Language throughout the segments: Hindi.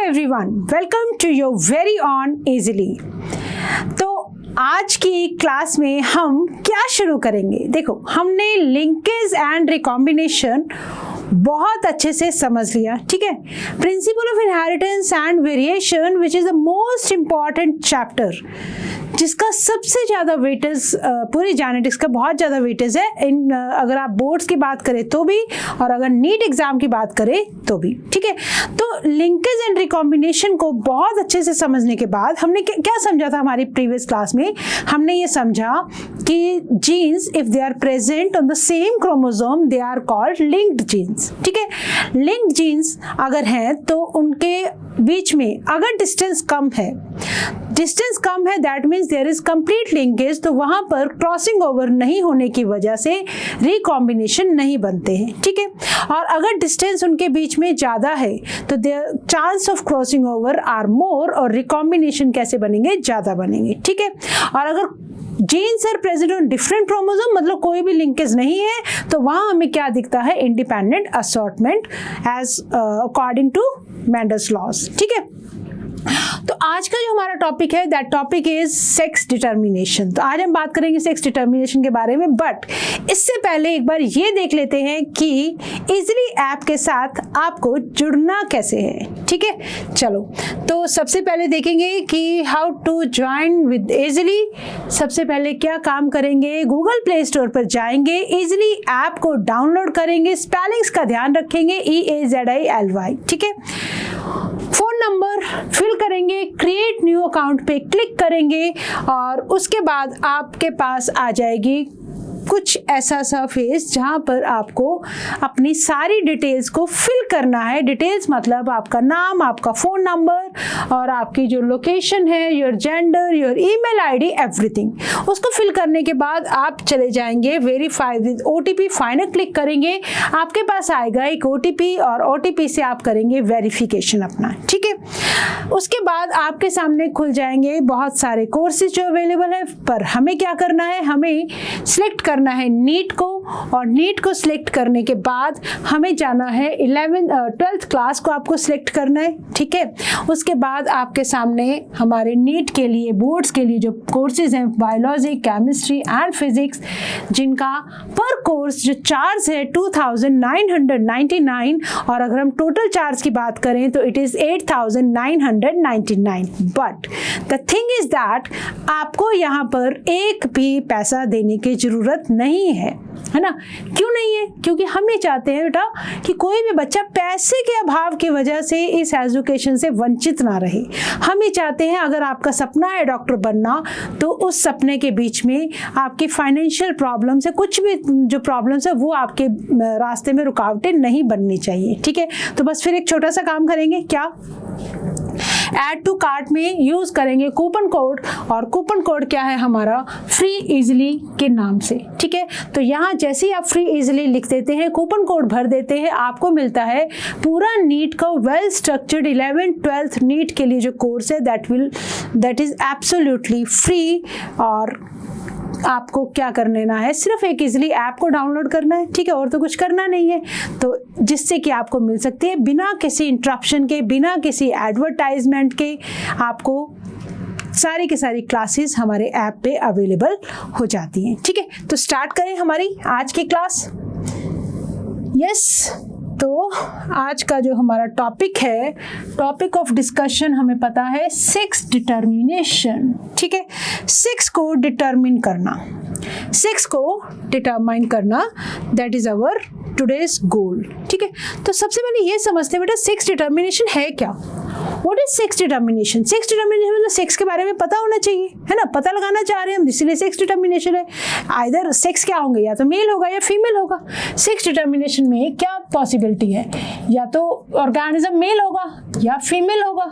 everyone, welcome to your very own Easily। तो आज की क्लास में हम क्या शुरू करेंगे? देखो, हमने लिंकेज एंड रिकॉम्बिनेशन बहुत अच्छे से समझ लिया, ठीक है। Principle of inheritance and variation which is the most important chapter, जिसका सबसे ज़्यादा वेटेज पूरी जेनेटिक्स का बहुत ज़्यादा वेटेज है अगर आप बोर्ड्स की बात करें तो भी, और अगर नीट एग्जाम की बात करें तो भी, ठीक है। तो लिंकेज एंड रिकॉम्बिनेशन को बहुत अच्छे से समझने के बाद हमने क्या समझा था हमारी प्रीवियस क्लास में? हमने ये समझा कि genes if they are present on the same chromosome they are called linked genes, ठीक है। लिंक्ड जीन्स अगर हैं तो उनके बीच में अगर डिस्टेंस कम है that means there is complete linkage, तो वहां पर क्रॉसिंग ओवर नहीं होने की वजह से रिकॉम्बिनेशन नहीं बनते हैं, ठीक है। और अगर डिस्टेंस उनके बीच में ज्यादा है तो there chance of crossing over are more, और रिकॉम्बिनेशन कैसे बनेंगे? ज्यादा बनेंगे, ठीक है। और अगर genes are present on different chromosome, मतलब कोई भी लिंकेज नहीं है, तो वहां हमें क्या दिखता है? Independent assortment as according to Mendel's laws, ठीक है। तो आज का जो हमारा टॉपिक है that topic is sex determination. तो आज हम बात करेंगे सेक्स डिटर्मिनेशन के बारे में, बट इससे पहले एक बार ये देख लेते हैं कि इजीली ऐप के साथ आपको जुड़ना कैसे है, ठीक है। चलो, तो सबसे पहले देखेंगे कि how to join with easily. सबसे पहले क्या काम करेंगे? गूगल प्ले स्टोर पर जाएंगे, इजीली ऐप को डाउनलोड करेंगे, स्पेलिंग्स का ध्यान रखेंगे, EAZILY, ठीक है। फोन नंबर फिल करेंगे, क्रिएट न्यू अकाउंट पे क्लिक करेंगे और उसके बाद आपके पास आ जाएगी कुछ ऐसा सा फेस जहां पर आपको अपनी सारी डिटेल्स को फिल करना है। डिटेल्स मतलब आपका नाम, आपका फ़ोन नंबर और आपकी जो लोकेशन है, your gender, your email ID, everything. उसको फिल करने के बाद आप चले जाएंगे verify with OTP, final click करेंगे, आपके पास आएगा एक OTP और OTP से आप करेंगे वेरिफिकेशन अपना, ठीक है। उसके बाद आपके सामने खुल जाएंगे बहुत सारे कोर्सेज जो अवेलेबल है, पर हमें क्या करना है? हमें सिलेक्ट करना है नीट को, और नीट को सिलेक्ट करने के बाद हमें जाना है 12th क्लास को आपको सिलेक्ट करना है, ठीक है। उसके बाद आपके सामने हमारे नीट के लिए, बोर्ड्स के लिए जो कोर्सेज हैं बायोलॉजी, केमिस्ट्री एंड फिजिक्स, जिनका पर कोर्स जो चार्ज है 2999, और अगर हम टोटल चार्ज की बात करें तो it is 8999। But the thing is that आपको यहाँ पर एक भी पैसा देने की जरूरत नहीं है ना। क्यों नहीं है? क्योंकि हम ये चाहते हैं बेटा कि कोई भी बच्चा पैसे के अभाव की वजह से इस एजुकेशन से वंचित ना रहे। हम ये चाहते हैं अगर आपका सपना है डॉक्टर बनना, तो उस सपने के बीच में आपकी फाइनेंशियल प्रॉब्लम से, कुछ भी जो प्रॉब्लम्स है वो आपके रास्ते में रुकावटें नहीं बननी चाहिए, ठीक है। तो बस फिर एक छोटा सा काम करेंगे, क्या? ऐड टू कार्ट में यूज करेंगे कूपन कोड, और कूपन कोड क्या है हमारा? फ्री इजीली के नाम से, ठीक है। तो यहाँ जैसे ही आप फ्री इजीली लिख देते हैं, कूपन कोड भर देते हैं, आपको मिलता है पूरा नीट का well structured 11th 12th NEET के लिए जो कोर्स है दैट इज एब्सोल्युटली फ्री। और आपको क्या कर लेना है? सिर्फ एक इजीली ऐप को डाउनलोड करना है, ठीक है, और तो कुछ करना नहीं है। तो जिससे कि आपको मिल सकती है बिना किसी इंटरप्शन के, बिना किसी एडवर्टाइजमेंट के, आपको सारी की सारी क्लासेस हमारे ऐप पे अवेलेबल हो जाती हैं, ठीक है। तो स्टार्ट करें हमारी आज की क्लास। यस, तो आज का जो हमारा टॉपिक है, टॉपिक ऑफ डिस्कशन हमें पता है सेक्स डिटर्मिनेशन, ठीक है। सेक्स को डिटर्मिन करना, दैट इज आवर टुडेज गोल, ठीक है। तो सबसे पहले ये समझते हैं बेटा सेक्स डिटर्मिनेशन है क्या? What is sex determination? Sex determination मतलब सेक्स के बारे में पता होना चाहिए, है ना। पता लगाना चाह रहे हैं हम, इसीलिए सेक्स डिटर्मिनेशन है। आइदर सेक्स क्या होंगे, या तो मेल होगा या फीमेल होगा। सेक्स डिटर्मिनेशन में क्या पॉसिबिलिटी है? या तो ऑर्गेनिज्म मेल होगा या फीमेल होगा,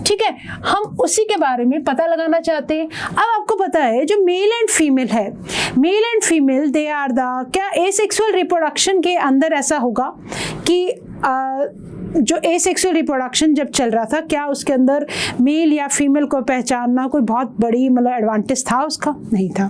ठीक है। हम उसी के बारे में पता लगाना चाहते हैं। अब आपको पता है जो मेल एंड फीमेल है, male and female they are the, क्या एसेक्सुअल रिप्रोडक्शन के अंदर ऐसा होगा कि जो एसेक्सुअल रिप्रोडक्शन जब चल रहा था, क्या उसके अंदर मेल या फीमेल को पहचानना कोई बहुत बड़ी मतलब एडवांटेज था उसका? नहीं था।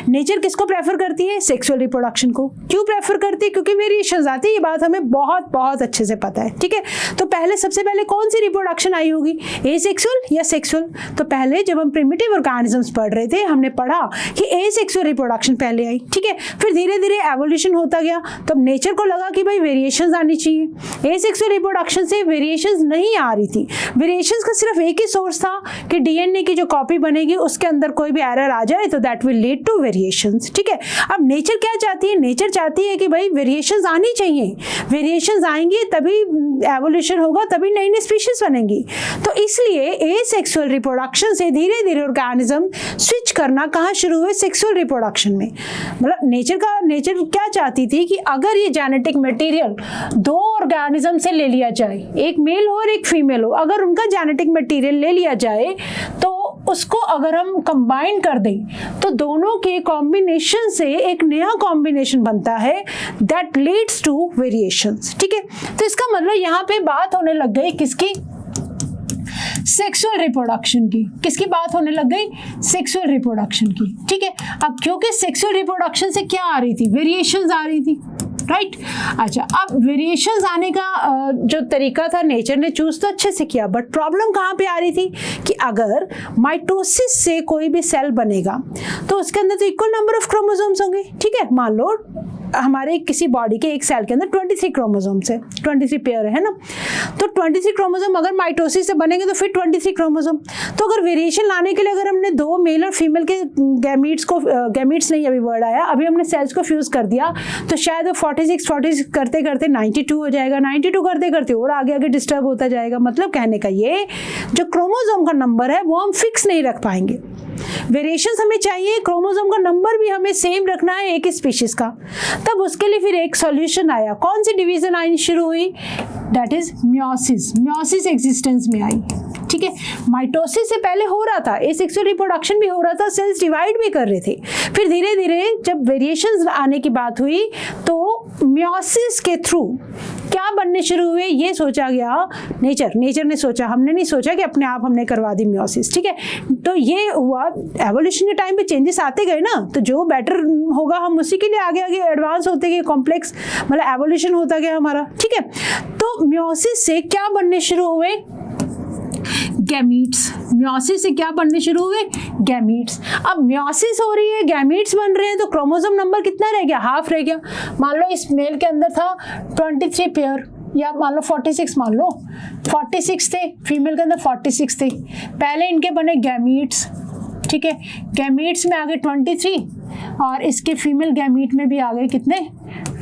नेचर किसको प्रेफर करती है? सेक्सुअल रिप्रोडक्शन को। क्यों प्रेफर करती है? क्योंकि वेरिएशंस आती है, ये बात हमें बहुत बहुत अच्छे से पता है, ठीक है। तो पहले सबसे पहले कौन सी रिप्रोडक्शन आई होगी, एसेक्सुअल या सेक्सुअल? तो पहले जब हम प्रिमिटिव ऑर्गेनिजम्स पढ़ रहे थे हमने पढ़ा कि एसेक्सुअल रिप्रोडक्शन पहले आई, ठीक है। फिर धीरे धीरे एवोल्यूशन होता गया, तब नेचर को लगा कि भाई वेरिएशंस आनी चाहिए। एसेक्सुअल रिप्रोडक्शन से वेरिएशंस नहीं आ रही थी। वेरिएशंस का सिर्फ एक ही सोर्स था कि डीएनए की जो कॉपी बनेगी उसके अंदर कोई भी एरर आ जाए तो that will lead to variations, ठीक है। अब नेचर क्या चाहती है? नेचर चाहती है कि भाई वेरिएशंस आनी चाहिए, वेरिएशंस आएंगी तभी एवोल्यूशन होगा, तभी नई नई स्पीशीज बनेंगी। तो इसलिए एसेक्सुअल रिप्रोडक्शन से धीरे धीरे ऑर्गेनिज्म स्विच करना कहाँ शुरू हुए? सेक्सुअल रिप्रोडक्शन में। मतलब नेचर क्या चाहती थी कि अगर ये जेनेटिक मटेरियल दो ऑर्गेनिज्म से ले लिया जाए, एक मेल हो और एक फीमेल हो, अगर उनका जेनेटिक मटेरियल ले लिया जाए तो उसको अगर हम कंबाइन कर दें तो दोनों के कॉम्बिनेशन से एक नया कॉम्बिनेशन बनता है दैट लीड्स टू वेरिएशंस, ठीक है। तो इसका मतलब यहाँ पे बात होने लग गई किसकी? सेक्सुअल रिप्रोडक्शन की। किसकी बात होने लग गई? सेक्सुअल रिप्रोडक्शन की, ठीक है। अब क्योंकि सेक्सुअल रिप्रोडक्शन से क्या आ रही थी? वेरिएशंस आ रही थी, राइट। अच्छा, अब वेरिएशंस आने का जो तरीका था नेचर ने चूज तो अच्छे से किया, बट प्रॉब्लम कहाँ पे आ रही थी कि अगर माइटोसिस से कोई भी सेल बनेगा तो उसके अंदर तो इक्वल नंबर ऑफ क्रोमोसोम्स होंगे, ठीक है। मान लो हमारे किसी बॉडी के एक सेल के अंदर 23 क्रोमोसोम्स है, 23 पेयर है ना, तो 23 क्रोमोसोम अगर माइटोसिस से बनेंगे तो फिर 23 क्रोमोसोम। तो अगर वेरिएशन लाने के लिए अगर हमने दो मेल और फीमेल के गैमीट्स नहीं, अभी वर्ड आया, अभी हमने सेल्स को फ्यूज कर दिया तो शायद वो 46 करते करते 92 हो जाएगा, 92 करते करते और आगे आगे डिस्टर्ब होता जाएगा। मतलब कहने का ये जो क्रोमोसोम का नंबर है वो हम फिक्स नहीं रख पाएंगे। वेरिएशंस हमें चाहिए, क्रोमोसोम का नंबर भी हमें सेम रखना है एक ही स्पीशीज का। तब उसके लिए फिर एक सॉल्यूशन आया। कौन सी डिवीजन आनी शुरू हुई? That is meiosis. Meiosis existence में आई, ठीक है। माइटोसिस से पहले हो रहा था, एसेक्सुअल रिप्रोडक्शन भी हो रहा था, सेल्स डिवाइड भी कर रहे थे। फिर धीरे धीरे जब वेरिएशंस आने की बात हुई तो मियोसिस के थ्रू क्या बनने शुरू हुए ये सोचा गया। नेचर ने सोचा, हमने नहीं सोचा कि अपने आप हमने करवा दी मियोसिस, ठीक है। तो ये हुआ, एवोल्यूशन के टाइम पे चेंजेस आते गए ना, तो जो बेटर होगा हम उसी के लिए आगे आगे एडवांस होते गए, कॉम्प्लेक्स मतलब एवोल्यूशन होता गया हमारा, ठीक है। तो मियोसिस से क्या बनने शुरू हुए? गैमीट्स। मियोसिस से क्या बनने शुरू हुए? गैमीट्स। अब मियोसिस हो रही है, गैमीट्स बन रहे हैं, तो क्रोमोसोम नंबर कितना रह गया? हाफ रह गया। मान लो इस मेल के अंदर था 23 पेयर, या मान लो 46, मान लो 46 थे, फीमेल के अंदर 46 थे। पहले इनके बने गैमीट्स, ठीक है। गैमीट्स में आ गए 23 और इसके फीमेल गैमीट में भी आ गए कितने?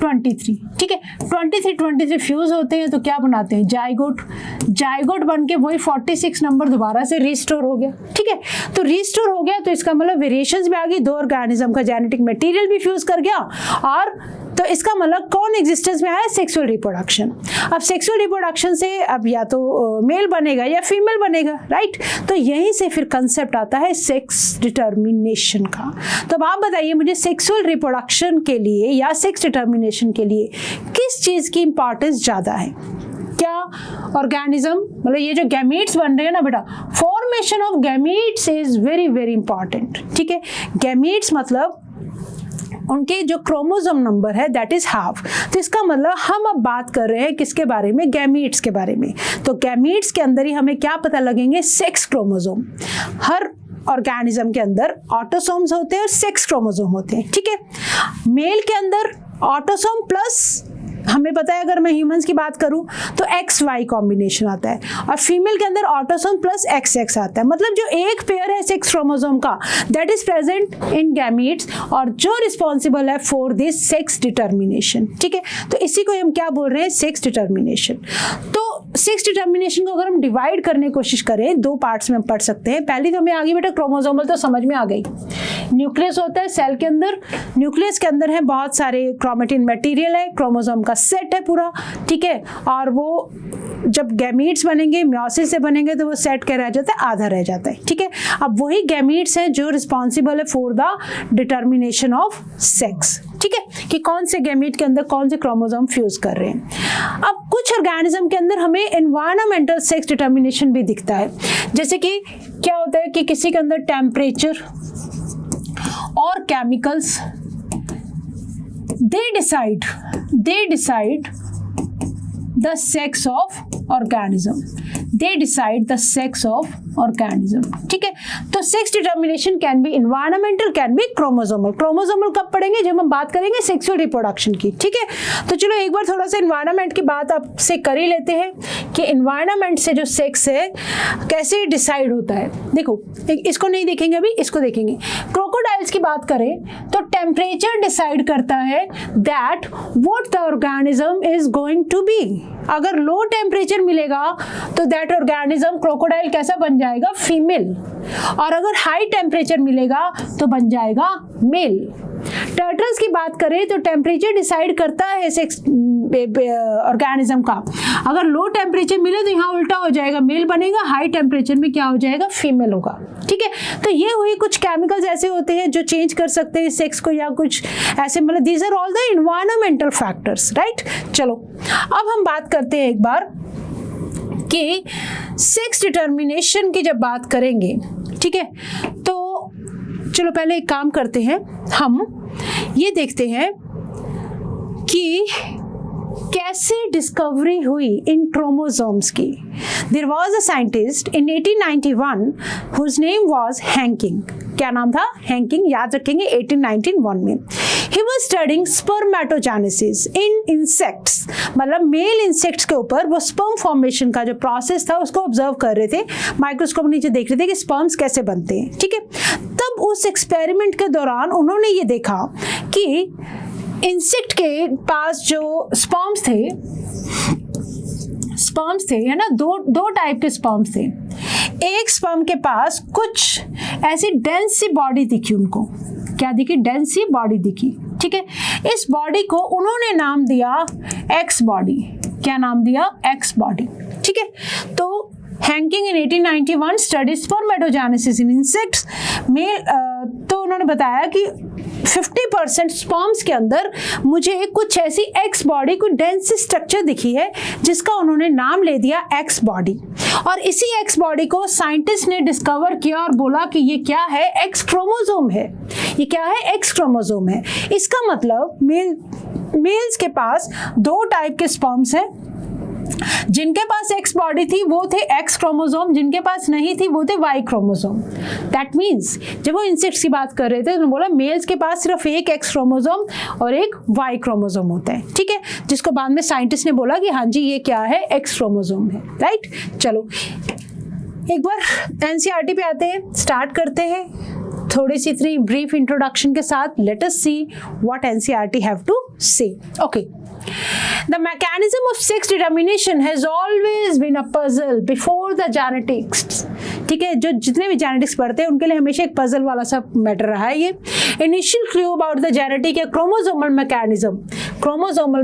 23, ठीक है। 23 फ्यूज होते हैं तो क्या बनाते हैं? जाइगोट। जाइगोट बन के वही 46 नंबर दोबारा से रिस्टोर हो गया, ठीक है। तो रिस्टोर हो गया तो इसका मतलब वेरिएशंस भी आ गई, दो ऑर्गेनिज्म का जेनेटिक मटेरियल भी फ्यूज कर गया, और तो इसका मतलब कौन एग्जिस्टेंस में आया? Sexual reproduction. अब सेक्सुअल रिप्रोडक्शन से अब या तो मेल बनेगा या फीमेल बनेगा, राइट। तो यहीं से फिर कंसेप्ट आता है सेक्स डिटर्मिनेशन का। तो अब आप बताइए मुझे, सेक्सुअल रिप्रोडक्शन के लिए या सेक्स डिटर्मिनेशन के लिए किस चीज की इंपॉर्टेंस ज्यादा है? क्या ऑर्गेनिज्म, मतलब ये जो गैमीट्स बन रहे हैं ना बेटा, formation of gametes is very very important, ठीक है। गैमीट्स मतलब उनके जो क्रोमोसोम नंबर है दैट इज हाफ। तो इसका मतलब हम अब बात कर रहे हैं किसके बारे में? गैमीट्स के बारे में। तो गैमीट्स के अंदर ही हमें क्या पता लगेंगे? Sex chromosome. हर ऑर्गेनिज्म के अंदर ऑटोसोम्स होते हैं और सेक्स क्रोमोसोम होते हैं, ठीक है। मेल के अंदर ऑटोसोम प्लस, हमें पता है अगर मैं ह्यूमंस की बात करूं तो XY कॉम्बिनेशन आता है, और फीमेल के अंदर ऑटोसोम प्लस XX आता है। मतलब जो एक पेयर है सेक्स क्रोमोसोम का that is present in gametes, और जो रिस्पॉन्सिबल है फॉर दिस सेक्स डिटर्मिनेशन, ठीक है। तो इसी को हम क्या बोल रहे हैं? Sex determination. तो सेक्स डिटर्मिनेशन को अगर हम डिवाइड करने की कोशिश करें, दो पार्ट्स में हम पढ़ सकते हैं। पहली तो हमें आ गई बेटा क्रोमोसोमल, तो समझ में आ गई। न्यूक्लियस होता है सेल के अंदर, न्यूक्लियस के अंदर है बहुत सारे क्रोमेटिन मटेरियल है, क्रोमोसोम का सेट है पूरा, ठीक है। और वो जब गैमीट्स बनेंगे, मियोसिस से बनेंगे, तो वो सेट क्या रह जाता है? आधा रह जाता है, ठीक है। अब वही गैमीट्स हैं जो रिस्पॉन्सिबल है for the determination of sex. ठीक है, कि कौन से गैमीट के अंदर कौन से क्रोमोसोम फ्यूज कर रहे हैं। अब कुछ ऑर्गेनिज्म के अंदर हमें एनवायरमेंटल सेक्स डिटर्मिनेशन भी दिखता है, जैसे कि क्या होता है कि किसी के अंदर टेम्परेचर और chemicals they decide the sex of organism, they decide the sex of organism, ठीक है। तो sex determination can B environmental, can be chromosomal. Chromosomal कब पढ़ेंगे, जब हम बात करेंगे सेक्सुअल रिप्रोडक्शन की, ठीक है। तो चलो एक बार थोड़ा सा इन्वायरमेंट की बात आपसे कर ही लेते हैं कि इन्वायरमेंट से जो सेक्स है कैसे डिसाइड होता है। देखो इसको नहीं देखेंगे अभी, इसको देखेंगे। क्रोकोडाइल्स की बात करें तो टेम्परेचर डिसाइड करता है that what the organism is going to be. अगर लो टेम्परेचर मिलेगा तो दैट ऑर्गेनिज्म क्रोकोडाइल कैसा बन जाएगा, फीमेल, और अगर हाई टेम्परेचर मिलेगा तो बन जाएगा मेल। टर्टल्स की बात करें तो टेम्परेचर डिसाइड करता है सेक्स ऑर्गेनिज्म का। अगर लो टेम्परेचर मिले तो यहाँ उल्टा हो जाएगा, मेल बनेगा, हाई टेम्परेचर में क्या हो जाएगा, फीमेल होगा, ठीक है। तो ये हुई कुछ केमिकल्स ऐसे होते हैं जो चेंज कर सकते हैं सेक्स को, या कुछ ऐसे, मतलब these are all the environmental factors, right. चलो अब हम बात करते हैं एक बार कि सेक्स डिटर्मिनेशन की जब बात करेंगे, ठीक है, तो चलो पहले एक काम करते हैं, हम ये देखते हैं कि कैसे डिस्कवरी हुई इन क्रोमोसोम्स की। There was a scientist in 1891 whose name was Henking. क्या नाम था, हैंकिंग, याद रखेंगे 1891 में। He was studying spermatogenesis in insects, मतलब मेल इंसेक्ट्स के ऊपर वो स्पर्म फॉर्मेशन का जो प्रोसेस था उसको ऑब्जर्व कर रहे थे, माइक्रोस्कोप नीचे देख रहे थे कि स्पर्म्स कैसे बनते हैं, ठीक है। तब उस एक्सपेरिमेंट के दौरान उन्होंने ये देखा कि इंसेक्ट के पास जो स्पर्म्स थे, है ना, दो टाइप के स्पर्म्स थे। एक स्पर्म के पास कुछ ऐसी डेंस सी बॉडी दिखी, उनको क्या दिखी, डेंस सी बॉडी दिखी, ठीक है। इस बॉडी को उन्होंने नाम दिया एक्स बॉडी। क्या नाम दिया, एक्स बॉडी, ठीक है। तो Henking in 1891 studies spermatogenesis in insects mail, तो उन्होंने बताया कि 50% स्पर्म्स के अंदर मुझे कुछ ऐसी एक्स बॉडी, कुछ डेंस स्ट्रक्चर दिखी है जिसका उन्होंने नाम ले दिया एक्स बॉडी। और इसी एक्स बॉडी को साइंटिस्ट ने डिस्कवर किया और बोला कि ये क्या है, एक्स क्रोमोसोम है। ये क्या है, एक्स क्रोमोसोम है। इसका मतलब मेल्स के पास दो टाइप के स्पर्म्स हैं, जिनके पास एक्स बॉडी थी वो थे एक्स क्रोमोसोम, जिनके पास नहीं थी वो थे वाई क्रोमोसोम। दैट मीन्स जब वो इंसेक्ट्स की बात कर रहे थे तो बोला मेल्स के पास सिर्फ एक एक्स क्रोमोसोम और एक वाई क्रोमोसोम होता है, ठीक है, जिसको बाद में साइंटिस्ट ने बोला कि हाँ जी ये क्या है, एक्स क्रोमोसोम है, राइट। चलो एक बार एनसीईआरटी पे आते हैं, स्टार्ट करते हैं थोड़ी सी इतनी ब्रीफ इंट्रोडक्शन के साथ। Let us see what NCERT have to say. Okay, the mechanism of sex determination has always been a puzzle before the genetics, ठीक है। जो जितने भी जेनेटिक्स पढ़ते हैं उनके लिए हमेशा एक पजल वाला सा मैटर रहा है ये। Initial clue about the genetic या chromosomal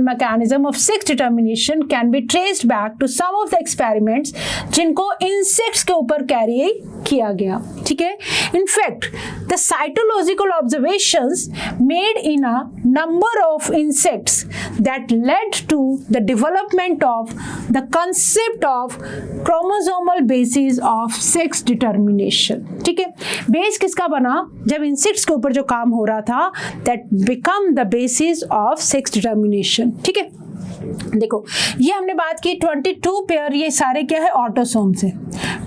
mechanism of sex determination can be traced back to some of the experiments जिनको इंसेक्ट्स के ऊपर कैरी किया गया, ठीक है। In fact the cytological observations made in a number of insects that led to the development of the concept of chromosomal basis of sex determination, ठीक है। बेस किसका बना, जब इंसेक्ट्स के ऊपर जो काम हो रहा था, that become the basis of sex determination, ठीक है। देखो ये हमने बात की 22 पेयर, ये सारे क्या है, ऑटोसोम्स है,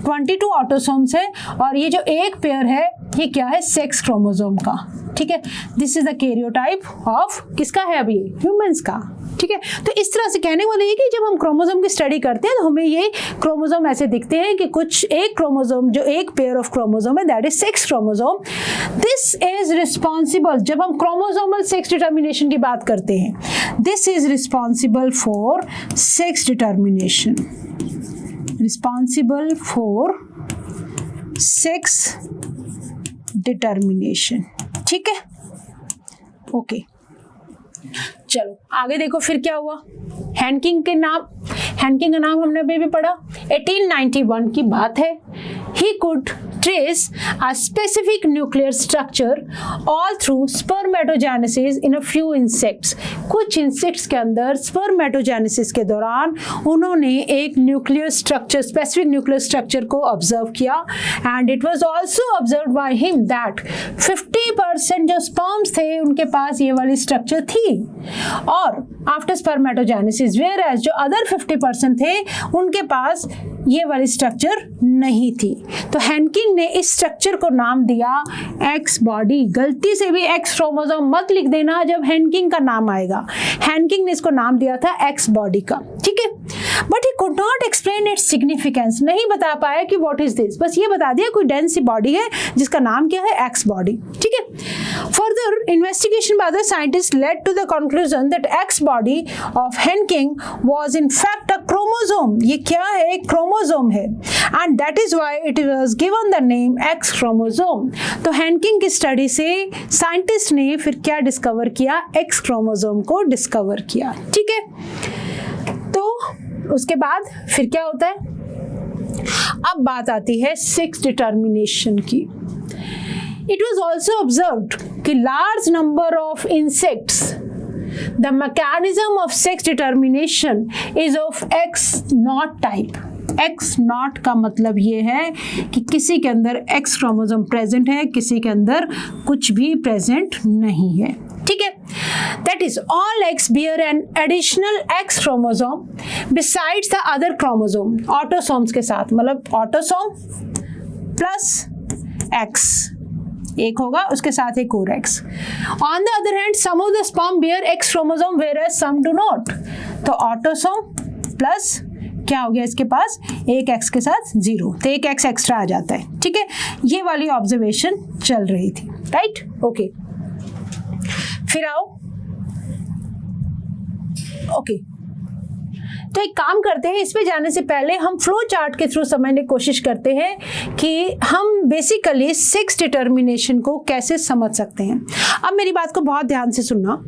22 ऑटोसोम्स है, और ये जो एक पेयर है ये क्या है, सेक्स क्रोमोसोम का, ठीक है। This is the karyotype of किसका है, अभी ह्यूमंस का, ठीक है। तो इस तरह से कहने वाले ये कि जब हम क्रोमोसोम की स्टडी करते हैं तो हमें ये क्रोमोसोम ऐसे दिखते हैं कि कुछ एक क्रोमोसोम, जो एक पेयर ऑफ क्रोमोसोम है, that is sex chromosome. This is responsible, जब हम क्रोमोसोमल सेक्स डिटर्मिनेशन की बात करते हैं, this is responsible for sex determination, responsible for sex determination, ठीक है। ओके चलो आगे देखो फिर क्या हुआ। हैंकिंग का नाम हमने अभी भी पढ़ा, 1891 की बात है। he could trace a specific nuclear structure all through spermatogenesis in a few insects. कुछ insects के अंदर spermatogenesis के दौरान उन्होंने एक nuclear structure, specific nuclear structure को observe किया, and it was also observed by him that 50% जो sperms थे उनके पास ये वाली structure थी, और after spermatogenesis whereas जो other 50% थे उनके पास ये वाली स्ट्रक्चर नहीं थी। तो हैनकिंग ने इस स्ट्रक्चर को नाम दिया एक्स बॉडी। गलती से भी एक्स क्रोमोसोम मत लिख देना जब हैनकिंग का नाम आएगा। हैनकिंग ने इसको नाम दिया था एक्स बॉडी का, ठीक है। But he could not explain its significance, नहीं बता पाया कि व्हाट इज दिस, बस ये बता दिया कोई डेंस सी बॉडी है जिसका नाम क्या है, एक्स बॉडी, ठीक है। Further investigation by the scientist led to the conclusion that X body of Henking was in fact a chromosome. ये क्या है, एक क्रोमोसोम है, and that is why it was given the name X chromosome. तो हैनकिंग की स्टडी से साइंटिस्ट ने फिर क्या डिस्कवर किया, एक्स क्रोमोसोम को डिस्कवर किया, ठीक है। तो उसके बाद फिर क्या होता है, अब बात आती है सेक्स डिटर्मिनेशन की। It was also observed कि large number of insects, the mechanism of sex determination is of X0 type. X0 का मतलब ये है कि किसी के अंदर X क्रोमोसोम प्रेजेंट है, किसी के अंदर कुछ भी प्रेजेंट नहीं है, ठीक है। That is all X bear an additional X chromosome besides the other chromosome, autosomes के साथ, मतलब ऑटोसोम प्लस X एक होगा, उसके साथ एक और X। On the other hand, some of the sperm bear X chromosome whereas some do not. तो ऑटोसोम प्लस क्या हो गया, इसके पास एक X के साथ 0, तो एक X एक्स्ट्रा आ जाता है, ठीक है। ये वाली ऑब्जर्वेशन चल रही थी, राइट, ओके। फिर आओ, ओके, तो एक काम करते हैं, इस पे जाने से पहले हम फ्लो चार्ट के थ्रू समझने की कोशिश करते हैं कि हम बेसिकली सेक्स डिटर्मिनेशन को कैसे समझ सकते हैं। अब मेरी बात को बहुत ध्यान से सुनना।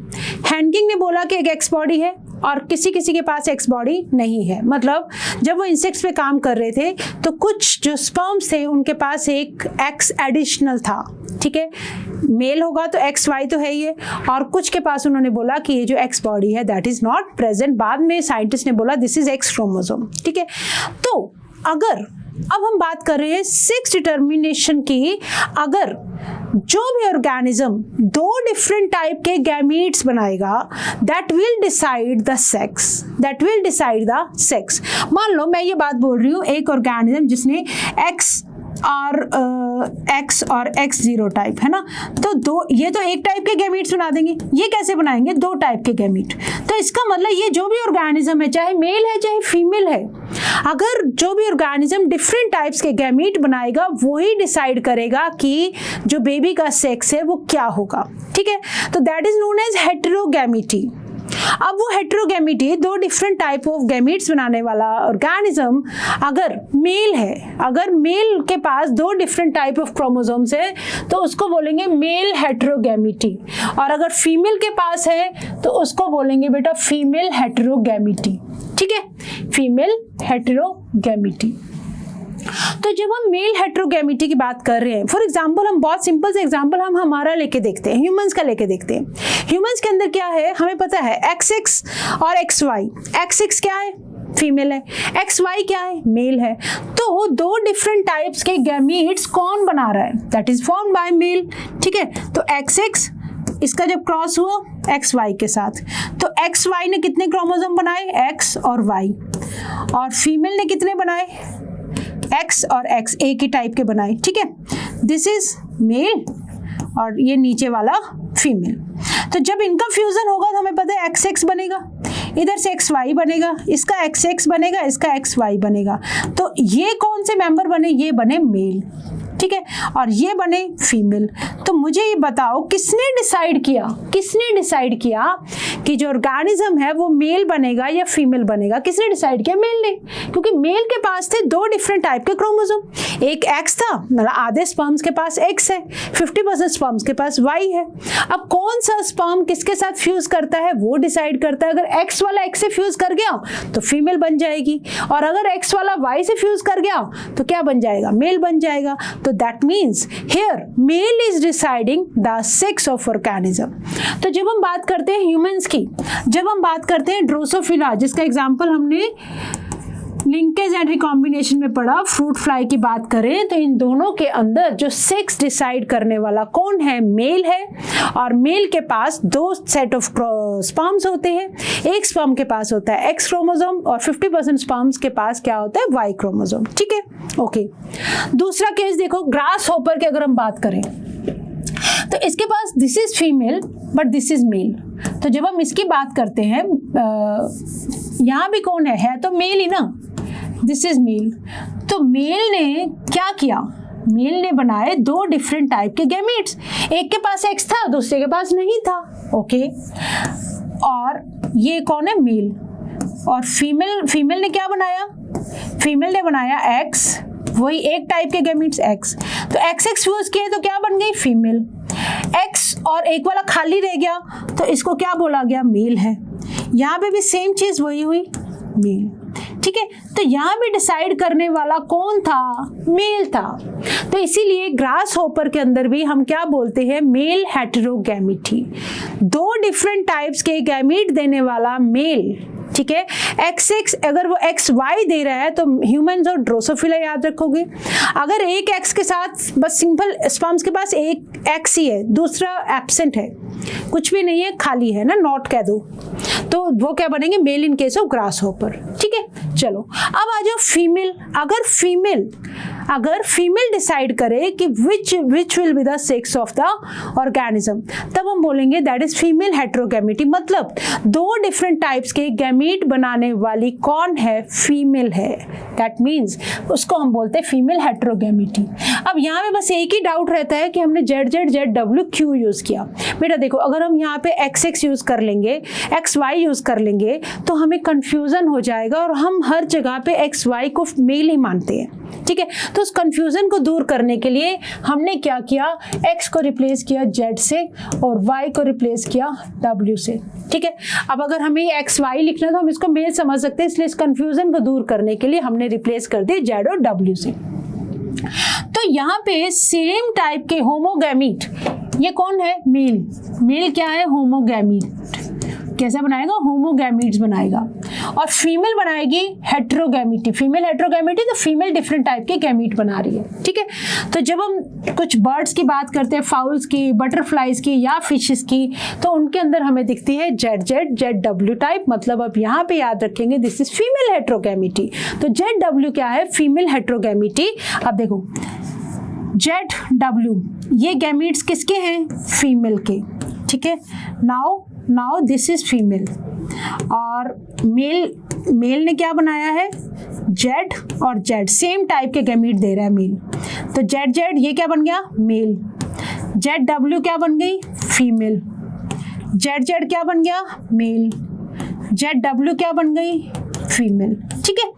हैनकिंग ने बोला कि एक एक्स बॉडी है और किसी किसी के पास एक्स बॉडी नहीं है, मतलब जब वो इंसेक्ट्स पे काम कर रहे थे तो कुछ जो स्पर्म्स थे उनके पास एक एक्स एडिशनल था, ठीक है। मेल होगा तो एक्स वाई तो है ही है, और कुछ के पास उन्होंने बोला कि ये जो एक्स बॉडी है दैट इज नॉट प्रेजेंट। बाद में साइंटिस्ट ने बोला दिस इज एक्स क्रोमोसोम, ठीक है। तो अगर अब हम बात कर रहे हैं सेक्स डिटर्मिनेशन की, अगर जो भी ऑर्गेनिज्म दो डिफरेंट टाइप के गैमीट्स बनाएगा that will decide the sex, that will decide the sex. मान लो मैं ये बात बोल रही हूँ, एक ऑर्गेनिज्म जिसने एक्स और X0 टाइप है ना, तो दो, ये तो एक टाइप के गैमीट्स बना देंगे, ये कैसे बनाएंगे, दो टाइप के गैमीट। तो इसका मतलब ये जो भी ऑर्गेनिज्म है, चाहे मेल है चाहे फीमेल है, अगर जो भी ऑर्गेनिज्म डिफरेंट टाइप्स के गैमीट बनाएगा वही डिसाइड करेगा कि जो बेबी का सेक्स है वो क्या होगा, ठीक है। तो that is known as heterogamety. अब वो हेटेरोगैमिटी, दो डिफरेंट टाइप ऑफ गैमीट्स बनाने वाला ऑर्गेनिज्म अगर मेल है, अगर मेल के पास दो डिफरेंट टाइप ऑफ क्रोमोसोम्स है तो उसको बोलेंगे मेल हेटेरोगैमिटी, और अगर फीमेल के पास है तो उसको बोलेंगे बेटा फीमेल हेटेरोगैमिटी, ठीक है, फीमेल हेटेरोगैमिटी। तो जब हम मेल हेटेरोगैमिटी की बात कर रहे हैं, फॉर एग्जांपल हम बहुत सिंपल से एग्जांपल हम हमारा लेके देखते हैं, ह्यूमंस का लेके देखते हैं। ह्यूमंस के अंदर क्या है हमें पता है, XX और XY। XX क्या है, फीमेल है, XY क्या है, मेल है। तो दो डिफरेंट टाइप्स के गैमीट्स कौन बना रहा है, that is formed by male, ठीक है। तो XX इसका जब क्रॉस हुआ XY के साथ, तो XY ने कितने क्रोमोसोम बनाए, X और Y, और फीमेल ने कितने बनाए, X और X, एक ही टाइप के बनाए, ठीक है। दिस इज मेल और ये नीचे वाला फीमेल। तो जब इनका फ्यूजन होगा तो हमें पता है XX बनेगा, इधर से XY बनेगा, इसका XX बनेगा, इसका XY बनेगा। तो ये कौन से मेंबर बने, ये बने मेल, ठीक है, और ये बने फीमेल। तो मुझे ये बताओ किसने डिसाइड किया कि जो ऑर्गेनिज्म है वो मेल बनेगा या फीमेल बनेगा? किसने डिसाइड किया? मेल ने, क्योंकि मेल के पास थे 2 डिफरेंट टाइप के क्रोमोसोम। एक एक्स था, मतलब आधे स्पर्म्स के पास एक्स है, 50% स्पर्म्स के पास वाई है। अब कौन सा स्पर्म किसके साथ फ्यूज करता है वो डिसाइड करता है। अगर एक्स वाला एक्स से फ्यूज कर गया तो फीमेल बन जाएगी, और अगर एक्स वाला वाई से फ्यूज कर गया तो क्या बन जाएगा? मेल बन जाएगा। तो that means here male is deciding the sex of organism. तो जब हम बात करते हैं ह्यूमंस की, जब हम बात करते हैं ड्रोसोफिला, जिसका एग्जांपल हमने लिंकेज एंड रिकॉम्बिनेशन में पढ़ा, फ्रूट फ्लाई की बात करें तो इन दोनों के अंदर जो सेक्स डिसाइड करने वाला कौन है? मेल है। और मेल के पास 2 सेट ऑफ स्पर्म्स होते हैं। एक स्पर्म के पास होता है एक्स क्रोमोसोम और 50% स्पर्म्स के पास क्या होता है? Y chromosome. ठीक है, ओके। दूसरा केस देखो, ग्रास हॉपर की अगर हम बात करें तो इसके पास this is female but this is male. तो जब हम इसकी बात करते हैं, यहाँ भी कौन है तो मेल ही ना, दिस इज मेल। तो मेल ने क्या किया? मेल ने बनाए 2 डिफरेंट टाइप के गैमीट्स। एक के पास एक्स था, दूसरे के पास नहीं था। ओके, और ये कौन है? मेल। और फीमेल ने क्या बनाया? फीमेल ने बनाया एक्स, वही एक टाइप के गैमीट्स एक्स। तो एक्स एक्स फ्यूज किए तो क्या बन गई? फीमेल। एक्स और एक वाला खाली रह गया तो इसको क्या बोला गया? मेल है। यहाँ पे भी सेम चीज वही हुई, मेल। ठीक है, तो यहाँ भी डिसाइड करने वाला कौन था? मेल था। तो इसीलिए ग्रास हॉपर के अंदर भी हम क्या बोलते हैं? Mail heterogamety. 2 डिफरेंट टाइप्स के गैमीट देने वाला मेल। ठीक है, एक्स एक्स, अगर वो एक्स वाई दे रहा है तो ह्यूमंस और ड्रोसोफिला याद रखोगे। अगर एक एक्स के साथ बस सिंपल स्पर्म्स के पास एक एक्स ही है, दूसरा एब्सेंट है, कुछ भी नहीं है, खाली है ना, नॉट कह दो, तो वो क्या बनेंगे? Male in case of grasshopper. ठीक है, चलो अब आ जाओ फीमेल। अगर फीमेल डिसाइड करे कि which will be the sex of the organism, तब हम बोलेंगे दैट इज फीमेल हेटेरोगैमिटी। मतलब 2 डिफरेंट टाइप्स के गैमीट बनाने वाली कौन है? फीमेल है। दैट मीन्स उसको हम बोलते हैं फीमेल हेटेरोगैमिटी। अब यहाँ पे बस एक ही डाउट रहता है कि हमने ZZ क्यों यूज किया। बेटा देखो, अगर हम यहाँ पे XX यूज कर लेंगे, XY यूज कर लेंगे तो हमें कंफ्यूजन हो जाएगा, और हम हर जगह पे XY को मेल ही मानते हैं। ठीक है, तो उस कंफ्यूजन को दूर करने के लिए हमने क्या किया? X को रिप्लेस किया Z से और Y को रिप्लेस किया W से। ठीक है, अब अगर हमें XY लिखना है तो हम इसको मेल समझ सकते हैं, इसलिए इस कंफ्यूजन को दूर करने के लिए हमने रिप्लेस कर दिया Z और W से। तो यहाँ पे सेम टाइप के होमोगैमीट, ये कौन है? मेल। मेल क्या है? होमोगैमीट। कैसा बनाएगा? होमोगैमीट्स बनाएगा। और फीमेल बनाएगी हेटेरोगैमिटी। फीमेल हेटेरोगैमिटी तो फीमेल डिफरेंट टाइप के गैमीट बना रही है। ठीक है, तो जब हम कुछ बर्ड्स की बात करते हैं, फाउल्स की, बटरफ्लाइज की या फिशेस की, तो उनके अंदर हमें दिखती है ZW टाइप। मतलब अब यहाँ पे याद रखेंगे दिस इज फीमेल हेटेरोगैमिटी। तो ZW क्या है? Female heterogamety. अब देखो ZW, ये गैमीट्स किसके हैं? फीमेल के। ठीक है, नाउ दिस इज फीमेल, और मेल ने क्या बनाया है? Z और Z, सेम टाइप के गैमीट दे रहा है मेल। तो ZZ ये क्या बन गया? मेल। ZW क्या बन गई? फीमेल। ZZ क्या बन गया? मेल। ZW क्या बन गई? फीमेल। ठीक है,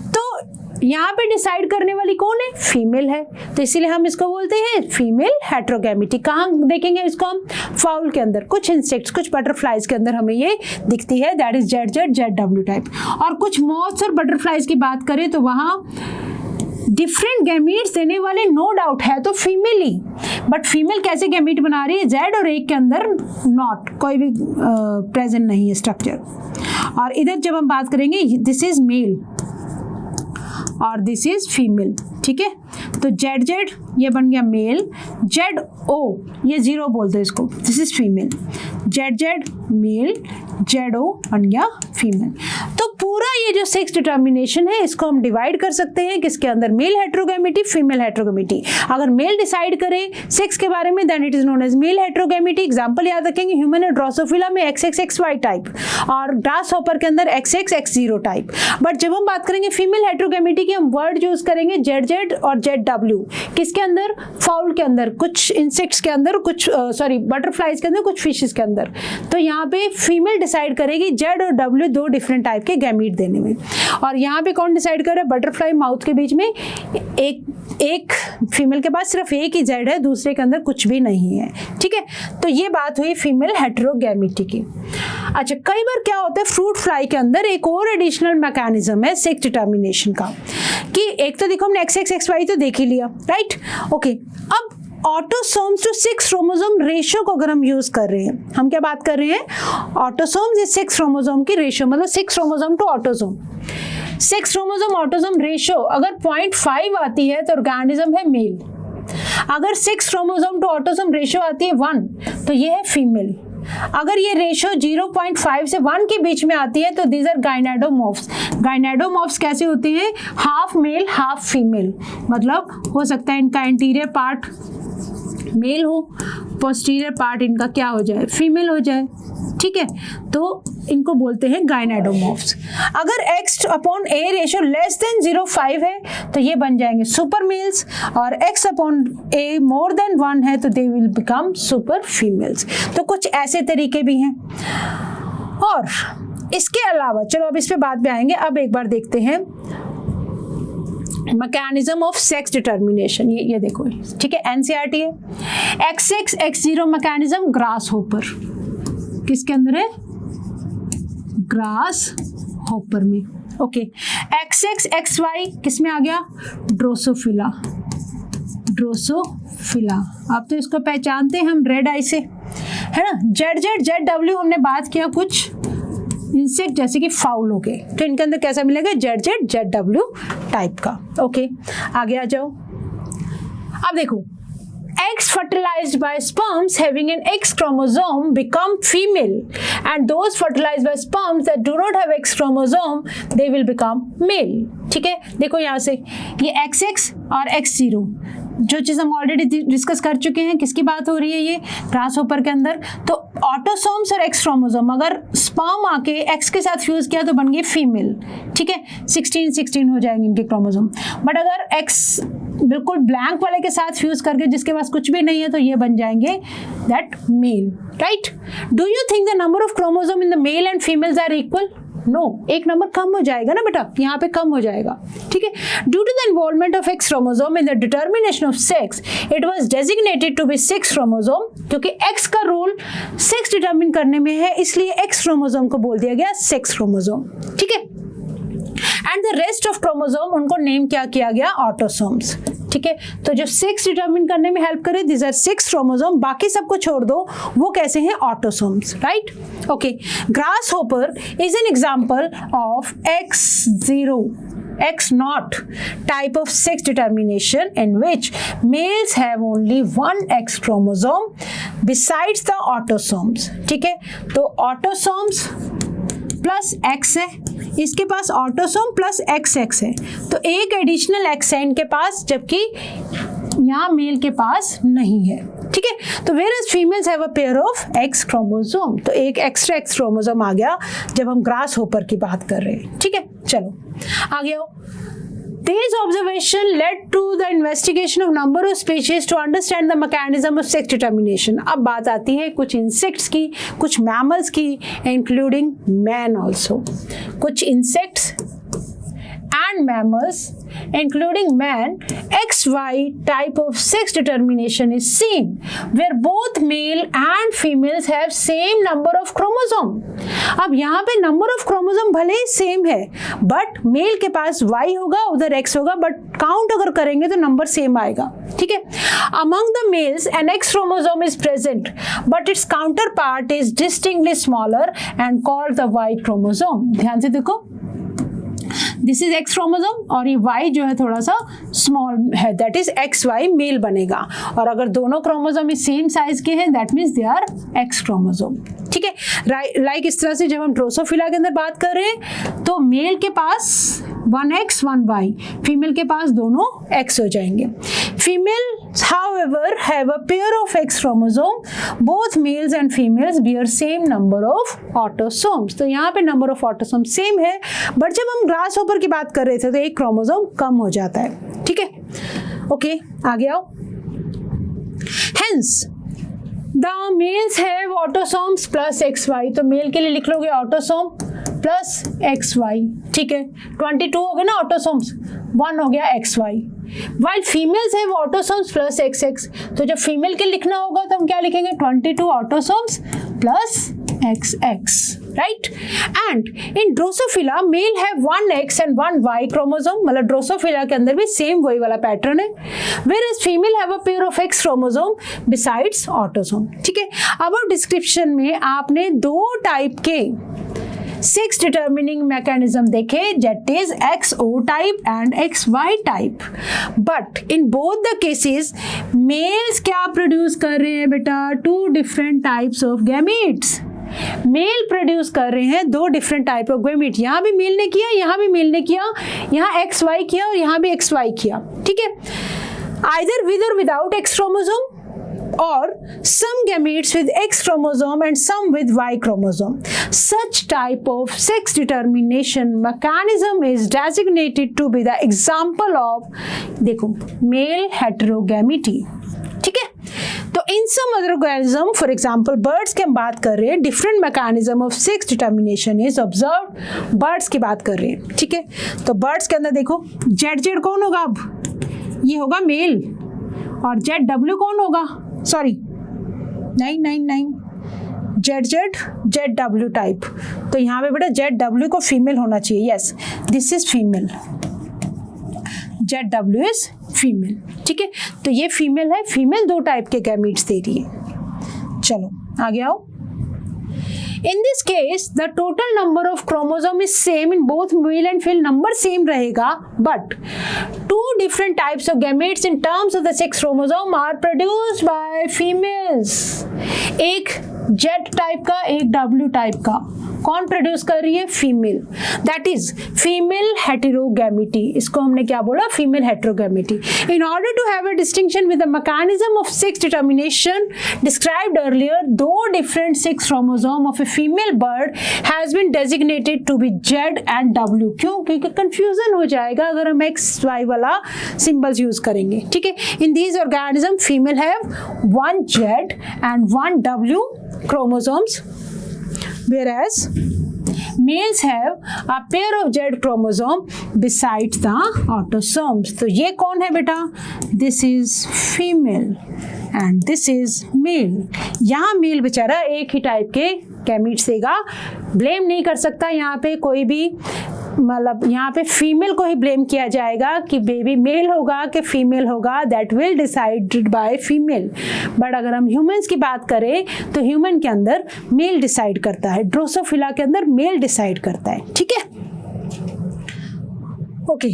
तो यहाँ पे डिसाइड करने वाली कौन है? फीमेल है। तो इसीलिए हम इसको बोलते हैं फीमेल हेटेरोगैमिटी। कहाँ देखेंगे इसको हम? फाउल के अंदर, कुछ इंसेक्ट्स, कुछ बटरफ्लाइज के अंदर हमें ये दिखती है, दैट इज ZW टाइप। और कुछ मॉथ्स और बटरफ्लाइज की बात करें तो वहाँ डिफरेंट गैमीट्स देने वाले नो डाउट है तो फीमेल ही, बट फीमेल कैसे गैमीट बना रही है? Z और एक के अंदर नॉट, कोई भी प्रेजेंट नहीं है स्ट्रक्चर। और इधर जब हम बात करेंगे दिस इज मेल और दिस इज फीमेल। ठीक है, तो ZZ ये बन गया मेल, ZO ये 0 बोलते हैं इसको, this is female. ZZ male, ZO बन गया फीमेल। तो पूरा ये जो सेक्स डिटर्मिनेशन है इसको हम डिवाइड कर सकते हैं किसके अंदर? Male heterogamety, female heterogamety. अगर मेल डिसाइड करे सेक्स के बारे में then it is known as male heterogamety. Example याद रखेंगे, ह्यूमन एंड ड्रोसोफिला में XXXY टाइप और ग्रास हॉपर के अंदर XXX0 टाइप। बट जब हम बात करेंगे फीमेल हेटेरोगैमिटी की, हम वर्ड यूज करेंगे ZZ और ZW। किसके अंदर, फाउल के अंदर, कुछ इंसेक्ट्स के अंदर, कुछ बटरफ्लाइज के अंदर, कुछ फिशेस के अंदर। तो यहाँ पे फीमेल डिसाइड करेगी जेड और डब्ल्यू दो डिफरेंट टाइप के गैमीट देने में। और यहाँ पे कौन डिसाइड कर रहा है? बटरफ्लाई माउथ के बीच में एक फीमेल के पास सिर्फ एक ही जेड है, दूसरे के अंदर कुछ भी नहीं है। ठीक है, तो ये बात हुई फीमेल हेटेरोगैमिटी की। अच्छा, कई बार क्या होता है फ्रूट फ्लाई के अंदर एक और एडिशनल मैकेनिज्म है सेक्स डिटर्मिनेशन का, कि एक तो देखो हमने XX XY तो देख ही लिया, राइट? ओके, अब autosomes to sex chromosome ratio को अगर हम यूज कर रहे हैं, हम क्या बात कर रहे हैं? ऑटोसोम्स या सेक्स क्रोमोसोम की रेशियो, मतलब sex chromosome to autosome. Sex chromosome autosome ratio अगर 0.5 आती है तो ऑर्गेनिज्म है मेल। अगर sex chromosome to autosome ratio आती है 1 तो ये है फीमेल। अगर ये रेशियो 0.5 से 1 के बीच में आती है तो दीज आर गाइनेडोमॉर्फ्स। गाइनेडोमॉर्फ्स कैसे होते हैं? हाफ मेल हाफ फीमेल, मतलब हो सकता है इनका एंटीरियर पार्ट मेल हो, पोस्टीरियर पार्ट इनका क्या हो जाए? फीमेल हो जाए। ठीक है, तो इनको बोलते हैं गाइनेडोमॉर्फ्स। अगर X/A रेशियो लेस देन 0.5 है तो ये बन जाएंगे सुपर मेल्स, और X/A मोर देन 1 है तो they will become super females. तो कुछ ऐसे तरीके भी हैं। और इसके अलावा चलो अब इस पे बाद में आएंगे, अब एक बार देखते हैं मैकेनिज्म ऑफ सेक्स डिटर्मिनेशन। ये देखो, ठीक है, NCERT है। XX X0 mechanism grass hopper, किसके अंदर है? ग्रास होपर में। ओके, XX XY किस में आ गया? ड्रोसोफिला। ड्रोसोफिला, आप तो इसको पहचानते हैं हम रेड आई से, है ना? ZW हमने बात किया कुछ इंसेक्ट जैसे कि फाउल हो गए, तो इनके अंदर कैसा मिलेगा? ZW टाइप का। ओके, आगे आ जाओ। अब देखो, eggs fertilized by sperms having an X chromosome become female, and those fertilized by sperms that do not have X chromosome they will become male। ठीक है, देखो यहाँ से ये XX और X0 जो चीज़ हम ऑलरेडी डिस्कस कर चुके हैं, किसकी बात हो रही है? ये ग्रास होपर के अंदर। तो ऑटोसोम्स और एक्स क्रोमोसोम, अगर स्पर्म आके एक्स के साथ फ्यूज किया तो बन गई फीमेल। ठीक है, 16 हो जाएंगे इनके क्रोमोसोम। बट अगर एक्स बिल्कुल ब्लैंक वाले के साथ फ्यूज करके जिसके पास कुछ भी नहीं है तो ये बन जाएंगे that male, right? Do you think the number of chromosome in the male and females are equal? No, एक नंबर कम हो जाएगा ना बेटा, यहाँ पे कम हो जाएगा। ठीक है, due to the involvement of X chromosome in the determination of sex it was designated to be sex chromosome, क्योंकि एक्स का रोल सेक्स डिटर्मिन करने में है, इसलिए एक्स क्रोमोसोम को बोल दिया गया सेक्स क्रोमोसोम। ठीक है, and the rest of chromosome उनको नेम क्या किया गया? ऑटोसोम्स। ठीक है, तो जो सेक्स डिटर्मिन करने में हेल्प करे दिस आर सेक्स क्रोमोसोम, बाकी सबको छोड़ दो, वो कैसे हैं? Autosomes, right? Okay, grass hopper is an example of X0 X0 type of sex determination in which males have only one X chromosome besides the autosomes। ठीक है, तो ऑटोसोम्स प्लस X है, इसके पास ऑटोसोम प्लस XX है, तो एक एडिशनल X है इनके पास, जबकि यहाँ मेल के पास नहीं है। ठीक है, तो whereas females have a pair of X chromosome, तो एक एक्स्ट्रा X क्रोमोसोम आ गया जब हम ग्रास होपर की बात कर रहे हैं। ठीक है, चलो आगे आओ। These observations led to the investigation of number of species to understand the mechanism of sex determination। अब बात आती है कुछ insects की, कुछ mammals की, including man also। कुछ insects and mammals including man, XY type of sex determination is seen where both male and females have same number of chromosome। अब यहाँ पे number of chromosome भले ही same है, but male के पास Y होगा, उधर X होगा, but count अगर करेंगे तो number same आएगा। ठीक है, among the males an X chromosome is present but its counterpart is distinctly smaller and called the Y chromosome। ध्यान से देखो, दिस इज एक्स क्रोमोसोम और ये वाई जो है थोड़ा सा स्मॉल है, दैट इज XY मेल बनेगा। और अगर दोनों क्रोमोसोम सेम साइज के हैं that means they are X chromosome. ठीक है, लाइक इस तरह से जब हम ड्रोसोफिला के अंदर बात कर रहे हैं तो मेल के पास 1X 1Y, फीमेल के पास दोनों X हो जाएंगे। Female however have a pair of X chromosome, both males and females bear same number of autosomes. तो यहाँ पे नंबर ऑफ ऑटोसोम सेम है, बट जब हम ग्रास होपर की बात कर रहे थे तो एक क्रोमोसोम कम हो जाता है। ठीक है, ओके, आगे आओ। Hence the males have autosomes plus XY, तो मेल के लिए लिख लोगे ऑटोसोम प्लस XY, ठीक है, 22 हो गया ना ऑटोसोम्स, 1 हो गया XY, while females have autosomes plus XX, तो जब फीमेल के लिखना होगा तो हम क्या लिखेंगे 22 autosomes plus XX, right. And in Drosophila male have 1 X and 1 Y chromosome, मतलब ड्रोसोफिला के अंदर भी सेम वही वाला पैटर्न है, whereas female have a pair of X chromosome besides autosome, ठीक है। अब डिस्क्रिप्शन में आपने 2 टाइप के सेक्स डिटर्मिनिंग मैकेनिज्म देखे, that is XO type and XY type, but in both the cases males क्या प्रोड्यूस कर रहे हैं बेटा, 2 different types of gametes, male produce कर रहे हैं 2 डिफरेंट टाइप ऑफ गैमीट, यहाँ भी मेल ने किया, यहाँ भी मेल ने किया, यहाँ XY किया और यहाँ भी XY किया, ठीक है, आइदर विद और without X chromosome or some gametes with X chromosome and some with Y chromosome. Such type of sex determination mechanism is designated to be the example of, देखो, male heterogamity, ठीक है। तो in some other organism, for example birds की हम बात कर रहे हैं, different mechanism of sex determination is observed, birds की बात कर रहे हैं, ठीक है। तो birds के अंदर देखो ZZ कौन होगा, अब ये होगा मेल, और ZW कौन होगा, सॉरी 999 ZW टाइप, तो यहाँ पे बेटा ZW को फीमेल होना चाहिए, yes this is female, ZW is female, ठीक है। तो ये फीमेल है, फीमेल 2 टाइप के गैमीट्स दे रही है। चलो आगे आओ। In this case, the total number of chromosome is same in both male and female, number same रहेगा, but 2 different types of gametes in terms of the sex chromosome are produced by females. एक Z टाइप का, एक W टाइप का, कौन प्रोड्यूस कर रही है, female, that is female heterogamety, इसको हमने क्या बोला, female heterogamety. In order to have a distinction with the mechanism of sex determination described earlier, 2 different sex chromosome of a female bird has been designated to be Z and W, क्यों, क्योंकि कंफ्यूजन हो जाएगा अगर हम XY वाला सिंबल्स यूज करेंगे, ठीक है। In these organism female have 1 Z and 1 W chromosomes, whereas males have a pair of Z chromosome besides the autosomes. तो ये कौन है बेटा, this is female and this is male. यहाँ मेल बेचारा एक ही टाइप के गैमीट्स देगा, ब्लेम नहीं कर सकता यहाँ पे कोई भी, मतलब यहाँ पे फीमेल को ही ब्लेम किया जाएगा कि बेबी मेल होगा कि फीमेल होगा, that will decided by female. But अगर हम ह्यूमंस की बात करें तो ह्यूमन के अंदर मेल डिसाइड करता है, ड्रोसोफिला के अंदर मेल डिसाइड करता है, ठीक है। Okay,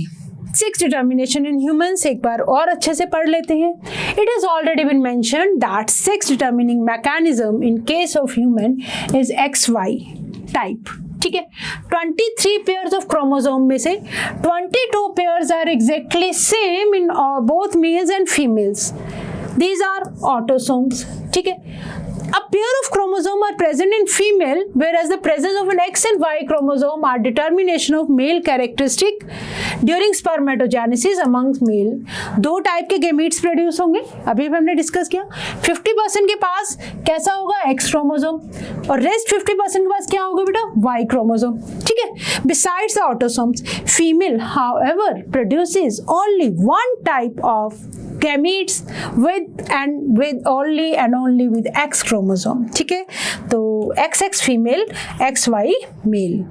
sex determination in humans एक बार और अच्छे से पढ़ लेते हैं। It is already been mentioned that sex determining mechanism in case of human is XY type, ठीक है। 23 पेयर्स ऑफ क्रोमोसोम में से 22 pairs are exactly same in both males and females, these are autosomes, ठीक है। A pair of chromosome are present in female, whereas the presence of an X and Y chromosome are determination of male characteristic during spermatogenesis among male. 2 type के gametes प्रोड्यूस होंगे, अभी हमने डिस्कस किया। 50% के पास कैसा होगा, X क्रोमोसोम, और रेस्ट 50% के पास क्या होगा बेटा, Y क्रोमोसोम, ठीक है। Besides the autosomes, female however produces only 1 type of gametes with only with X chromosome, ठीक है। तो XX फीमेल, XY मेल,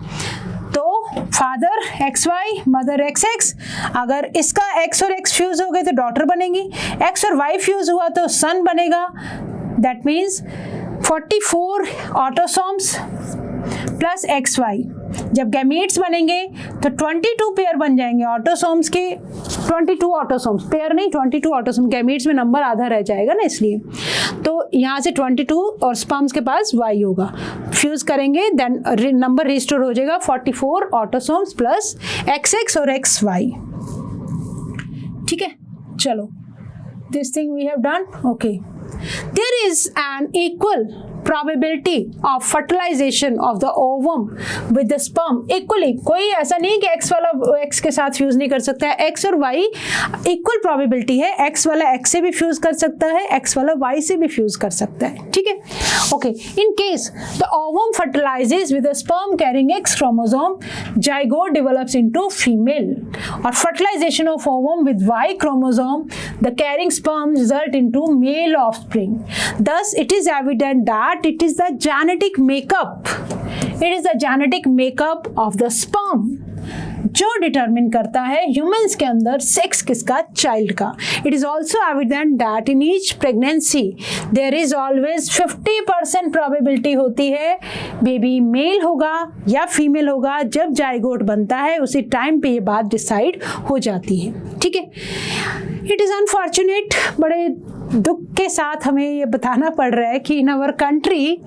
तो फादर XY, मदर XX, अगर इसका X और X फ्यूज हो गए तो डॉटर बनेगी, X और Y फ्यूज हुआ तो सन बनेगा, that means 44 autosomes plus XY। जब गैमीट्स बनेंगे तो 22 पेयर बन जाएंगे ऑटोसोम्स के, 22 ऑटोसोम्स, पेयर नहीं 22 ऑटोसोम, गैमीट्स में नंबर आधा रह जाएगा ना, इसलिए तो यहाँ से 22 और स्पर्म्स के पास Y होगा, फ्यूज करेंगे देन नंबर रिस्टोर हो जाएगा 44 ऑटोसोम्स प्लस XX और XY, ठीक है। चलो, this thing we have done, okay. There is an equal probability of fertilization of the ovum with the sperm equally, कोई ऐसा नहीं कि x वाला x के साथ फ्यूज नहीं कर सकता है, x और y इक्वल प्रोबेबिलिटी है, x वाला x से भी फ्यूज कर सकता है, x वाला y से भी फ्यूज कर सकता है, ठीक है। Okay, in case the ovum fertilizes with a sperm carrying X chromosome, zygote develops into female, और fertilization of ovum with Y chromosome, the carrying sperm result into male offspring. Thus it is evident that it is the genetic makeup of the sperm जो डिटरमिन करता है ह्यूमंस के अंदर सेक्स किसका, चाइल्ड का। It is also evident that in each pregnancy there is always 50% probability होती है बेबी मेल होगा या फीमेल होगा। जब जाइगोट बनता है उसी टाइम पे ये बात डिसाइड हो जाती है, ठीक है। इट इज़ अनफॉर्चुनेट, बड़े दुख के साथ हमें ये बताना पड़ रहा है कि in our country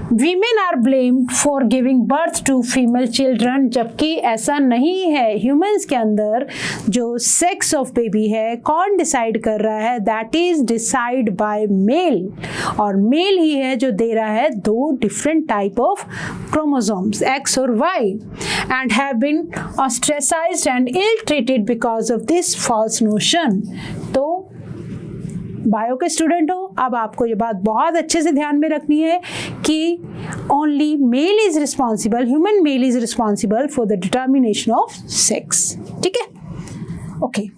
women are blamed for giving birth to female children, जबकि ऐसा नहीं है। ह्यूमंस के अंदर जो सेक्स ऑफ बेबी है कौन डिसाइड कर रहा है, that is decide by male, और मेल ही है जो दे रहा है दो different type of chromosomes X और Y, and have been ostracised and ill treated because of this false notion. तो बायो के स्टूडेंट हो, अब आपको ये बात बहुत अच्छे से ध्यान में रखनी है कि only mail is responsible, human male is responsible for the determination of sex, ठीक है। ओके,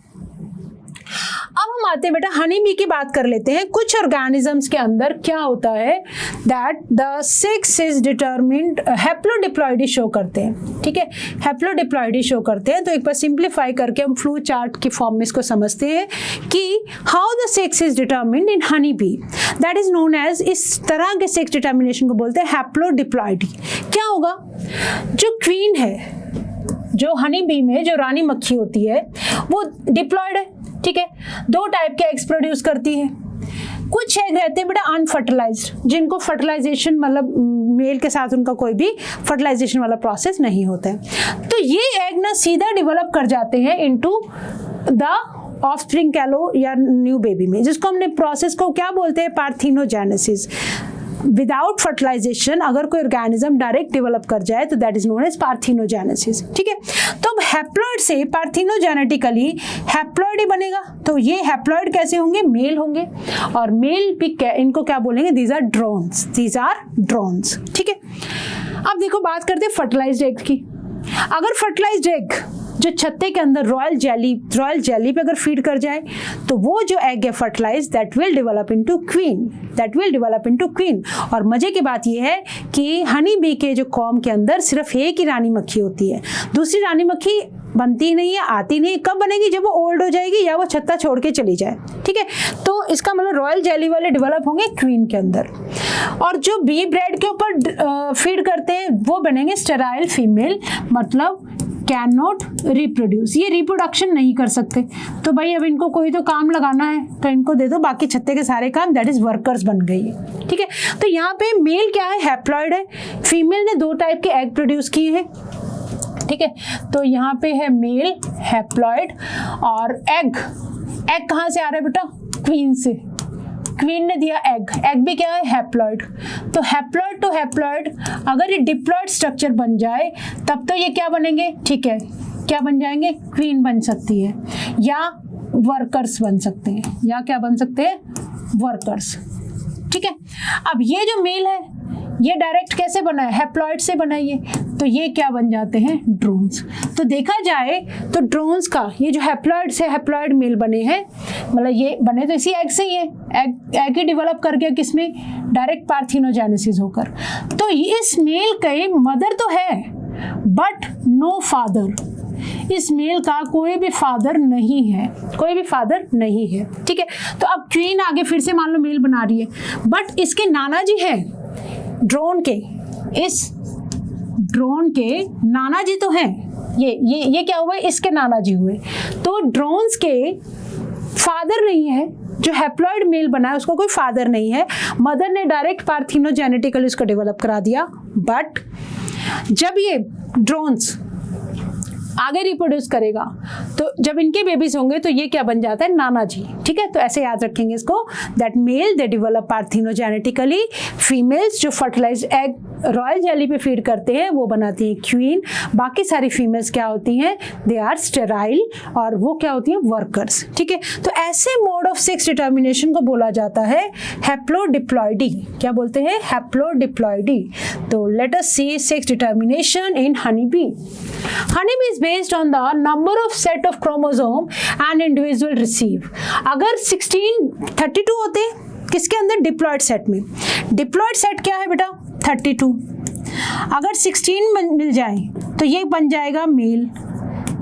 अब हम आते हैं बेटा हनी बी की बात कर लेते हैं। कुछ ऑर्गेनिजम्स के अंदर क्या होता है that the sex is determined, haplodiploidy show करते हैं, ठीक है, हैप्लोडिप्लॉइडी शो करते हैं। तो एक बार सिंप्लीफाई करके हम फ्लो चार्ट की फॉर्म में इसको समझते हैं कि how the sex is determined in honey bee, that is known as, इस तरह के सेक्स डिटर्मिनेशन को बोलते हैं हैप्लोडिप्लॉइडी। क्या होगा, जो क्वीन है, जो हनी बी में जो रानी मक्खी होती है वो डिप्लॉयड है, ठीक है, दो टाइप के एग्स प्रोड्यूस करती है। कुछ एग रहते हैं बेटा अनफर्टिलाइज्ड, जिनको फर्टिलाइजेशन मतलब मेल के साथ उनका कोई भी फर्टिलाइजेशन वाला प्रोसेस नहीं होता है। तो ये एग ना सीधा डेवलप कर जाते हैं इनटू द ऑफस्प्रिंग कह लो या न्यू बेबी में, जिसको हमने प्रोसेस को क्या बोलते हैं, पार्थिनोजेनेसिस। विदाउट फर्टिलाइजेशन अगर कोई ऑर्गेनिज्म डायरेक्ट डेवलप कर जाए तो that is known as parthenogenesis, ठीक है। तो अब हैप्लॉइड से पार्थिनोजेनेटिकली हैप्लॉइड ही बनेगा। तो ये हैप्लॉइड कैसे होंगे, मेल होंगे, और मेल भी इनको क्या बोलेंगे, दीज आर ड्रोन्स, ठीक है। अब देखो बात करते हैं फर्टिलाइज्ड एग की। अगर फर्टिलाइज्ड एग जो छत्ते के अंदर रॉयल जेली पे अगर फीड कर जाए तो वो जो एग है fertilize that will develop into queen. और मजे की बात ये है कि हनी बी के जो कॉम के अंदर सिर्फ एक ही रानी मक्खी होती है, दूसरी रानी मक्खी बनती नहीं है, आती नहीं। कब बनेगी, जब वो ओल्ड हो जाएगी या वो छत्ता छोड़ के चली जाए, ठीक है। तो इसका मतलब रॉयल जेली वाले डेवलप होंगे क्वीन के अंदर, और जो बी ब्रेड के ऊपर फीड करते हैं वो बनेंगे स्टेराइल फीमेल, मतलब कैन नॉट रिप्रोड्यूस, ये रिप्रोडक्शन नहीं कर सकते। तो भाई अब इनको कोई तो काम लगाना है तो इनको दे दो बाकी छत्ते के सारे काम, दैट इज वर्कर्स बन गई है, ठीक है। तो यहाँ पे मेल क्या है, हैप्लॉइड है, फीमेल ने दो टाइप के एग प्रोड्यूस किए हैं, ठीक है। तो यहाँ पे है मेल हैप्लॉइड, और एग कहाँ से आ रहा है बेटा, क्वीन से, क्वीन ने दिया एग भी क्या है, हैप्लॉइड। तो हैप्लॉइड टू हैप्लॉइड अगर ये डिप्लॉइड स्ट्रक्चर बन जाए तब तो ये क्या बनेंगे, ठीक है, क्या बन जाएंगे, क्वीन बन सकती है या वर्कर्स बन सकते हैं, या क्या बन सकते हैं, वर्कर्स, ठीक है। अब ये जो मेल है ये डायरेक्ट कैसे बना है, हैप्लॉइड से बना है, तो ये क्या बन जाते हैं, ड्रोन्स। तो देखा जाए तो ड्रोन्स का ये जो हैप्लॉइड से हैप्लॉइड मेल बने हैं, मतलब ये बने तो इसी एग से ही है, एग ही डेवलप कर गया किसमें, डायरेक्ट पार्थिनोजेनेसिस होकर। तो इस मेल के मदर तो है बट नो फादर, इस मेल का कोई भी फादर नहीं है, ठीक है। तो अब क्वीन आगे फिर से मान लो मेल बना रही है, बट इसके नाना जी है ड्रोन के, इस ड्रोन के नाना जी तो हैं, ये क्या हुआ, इसके नाना जी हुए। तो ड्रोन्स के फादर नहीं है, जो हैप्लॉइड मेल बना है उसको कोई फादर नहीं है, मदर ने डायरेक्ट पार्थिनोजेनेटिकली उसको डेवलप करा दिया। बट जब ये ड्रोन्स आगे रिप्रोड्यूस करेगा, तो जब इनके बेबीज होंगे तो ये क्या बन जाता है, नाना जी। ठीक है, तो ऐसे याद रखेंगे इसको, that male they develop parthenogenetically, females जो फर्टिलाइज्ड एग रॉयल जेली पे फीड करते हैं वो बनाती हैं क्वीन, बाकी सारी फीमेल्स क्या होती हैं, दे आर स्टेराइल, और वो क्या होती हैं, वर्कर्स। ठीक है, तो ऐसे मोड ऑफ सेक्स डिटर्मिनेशन को बोला जाता है हैप्लोडिप्लॉइडी। क्या बोलते हैं, हैप्लोडिप्लॉइडी। तो let us see sex determination in honey bee. Honey bee is based on the number of set of chromosome and individual receive. अगर 32 होते किसके अंदर, डिप्लॉयड सेट में। डिप्लॉयड सेट क्या है बेटा, 32। अगर 16 मिल जाए तो ये बन जाएगा मेल।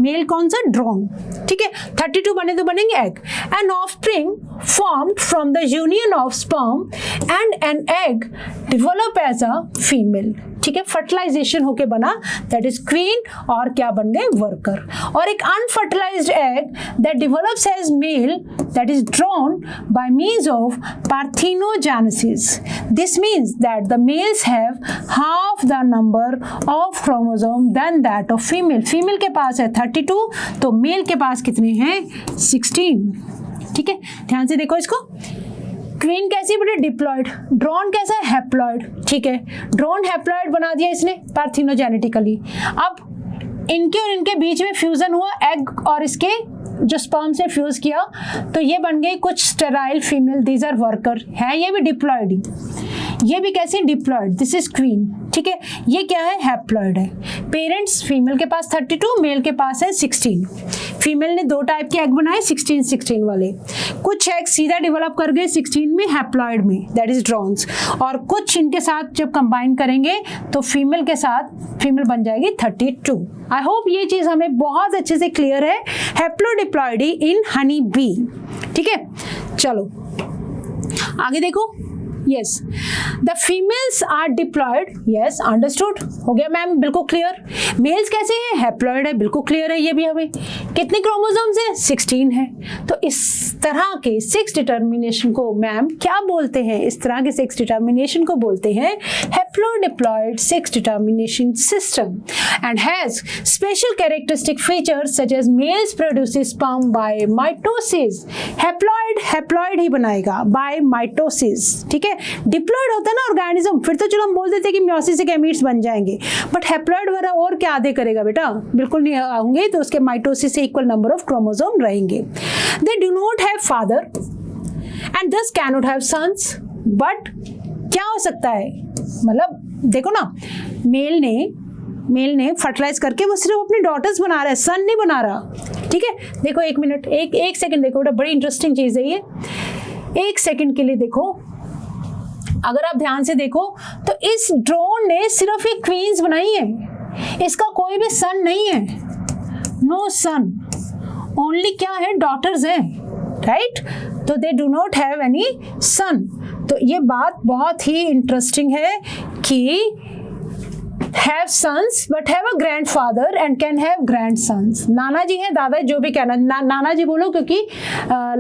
मेल कौन सा, ड्रोन। ठीक है, 32 बने तो बनेंगे egg. An offspring formed from the union of sperm and an egg develop as a female. ठीक है, फर्टिलाइजेशन होके बना, दैट इज क्वीन, और क्या बन गए, वर्कर। और एक unfertilised egg that develops as male, that is drawn by means of parthenogenesis. This means that the males have half the number of chromosome than that of female. Female के पास है 32, तो मेल के पास कितने हैं, 16। ठीक है, ध्यान से देखो इसको। क्वीन कैसी बेटे, डिप्लॉयड। ड्रोन कैसा है, हैप्लॉयड। ठीक है, ड्रोन हैप्लॉयड बना दिया इसने पार्थिनोजेनेटिकली। अब इनके और इनके बीच में फ्यूजन हुआ, एग और इसके जो स्पर्म से फ्यूज किया, तो ये बन गई कुछ sterile female, these are worker है, ये भी डिप्लॉयड ही। ये भी कैसे, डिप्लॉयड, दिस इज क्वीन। ठीक है, ये क्या है, हैप्लॉयड है। पेरेंट्स, फीमेल के पास 32, मेल के पास है 16। फीमेल ने 2 टाइप के एग बनाए, 16 वाले। कुछ एग सीधा डेवलप कर गए 16 में, हैप्लॉयड में, दैट इज ड्रोन्स, और कुछ इनके साथ जब कंबाइन करेंगे तो फीमेल के साथ फीमेल बन जाएगी 32। आई होप ये चीज हमें बहुत अच्छे से क्लियर है, हैप्लोडिप्लॉइडी इन हनी बी। ठीक है, चलो आगे देखो। Yes, the females are diploid. Yes, understood. हो गया मैम, बिल्कुल क्लियर। मेल्स कैसे हैं, हैप्लॉइड है, बिल्कुल क्लियर है ये भी हमें। कितने क्रोमोसोम्स हैं, 16 है। तो इस तरह के सेक्स डिटर्मिनेशन को मैम क्या बोलते हैं, इस तरह के सेक्स डिटर्मिनेशन को बोलते हैं haplodiploid sex determination system, and has special characteristic features such as males produces sperm by mitosis. Haploid ही बनाएगा बाय माइटोसिस। ठीक है, डिप्लॉयड होता है ना ऑर्गेनिज्म, फिर तो चलो हम बोल देते हैं कि मियोसिस से गैमीट्स बन जाएंगे, बट हैप्लॉयड वाला और क्या आधे करेगा बेटा, बिल्कुल नहीं होंगे, तो उसके माइटोसिस से इक्वल नंबर ऑफ क्रोमोसोम रहेंगे। They do not have father and thus can not have sons, but क्या हो सकता है, मतलब देखो ना, मेल ने फर्टिलाइज करके वो सिर्फ अपनी डॉटर्स बना रहा है, सन नहीं बना रहा। ठीक है, देखो एक मिनट, एक सेकंड देखो बेटा, बड़ी इंटरेस्टिंग चीज है ये। एक सेकंड के लिए देखो, अगर आप ध्यान से देखो तो इस ड्रोन ने सिर्फ एक क्वींस बनाई है, इसका कोई भी सन नहीं है, नो सन, ओनली क्या है, डॉटर्स है, राइट। तो they do not have any son. तो ये बात बहुत ही इंटरेस्टिंग है कि have sons but have a grandfather and can have grandsons। नाना जी हैं, दादा जो भी कहना, नाना जी बोलो, क्योंकि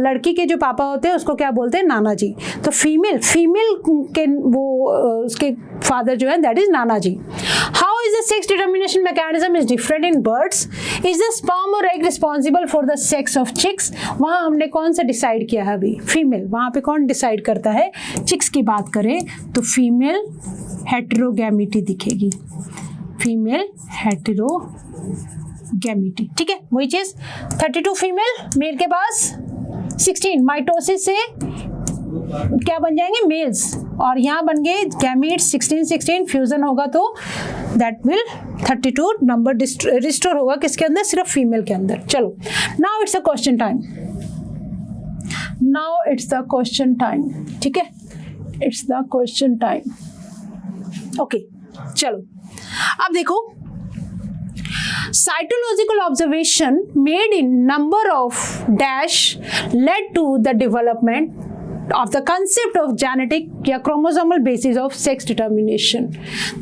लड़की के जो पापा होते हैं उसको क्या बोलते हैं, नाना जी। तो फीमेल के वो उसके फादर जो है दैट इज नाना जी। How is the sex determination mechanism is different in birds. Is the sperm और egg responsible for the sex of chicks. वहाँ हमने कौन सा डिसाइड किया है अभी, फीमेल। वहाँ पे कौन डिसाइड करता है, चिक्स की बात करें तो फीमेल हेटेरोगैमिटी दिखेगी, फीमेल हेटेरोगैमिटी। ठीक है, वही चीज, 32 फीमेल, मेल के पास 16, माइटोसिस से क्या बन जाएंगे, मेल्स, और यहाँ बन गए गैमीट्स 16 फ्यूजन होगा तो दैट विल 32 नंबर रिस्टोर होगा किसके अंदर, सिर्फ फीमेल के अंदर। चलो, now it's a question time, ठीक है, it's the question time. Okay, चलो अब देखो, cytological observation made in number of dash led to the development of the concept of genetic या chromosomal basis of sex determination।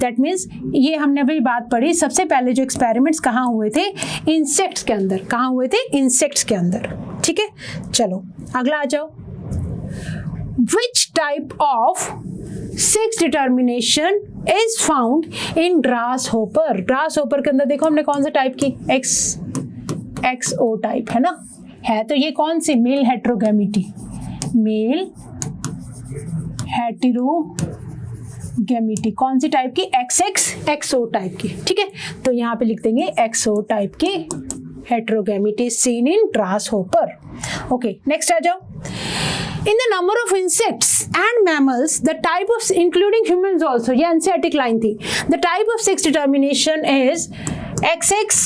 That means ये हमने अभी बात पढ़ी, सबसे पहले जो experiments कहाँ हुए थे, insects के अंदर। कहाँ हुए थे, insects के अंदर। ठीक है, चलो अगला आ जाओ। Which type of sex determination is found in grasshopper. Grasshopper के अंदर देखो हमने कौन सा टाइप की, XO टाइप है ना, है तो ये कौन सी, मेल हेट्रोगैमिटी, मेल हेटेरोगैमिटी, कौन सी टाइप की, XO टाइप की, ठीक है। तो यहाँ पे लिख देंगे XO टाइप की हेट्रोगैमिटी seen in grasshopper. Okay, next आ जाओ। In the number of insects and mammals, the type of, including humans also, ये एनसीईआरटी लाइन थी, the type of sex determination is XX,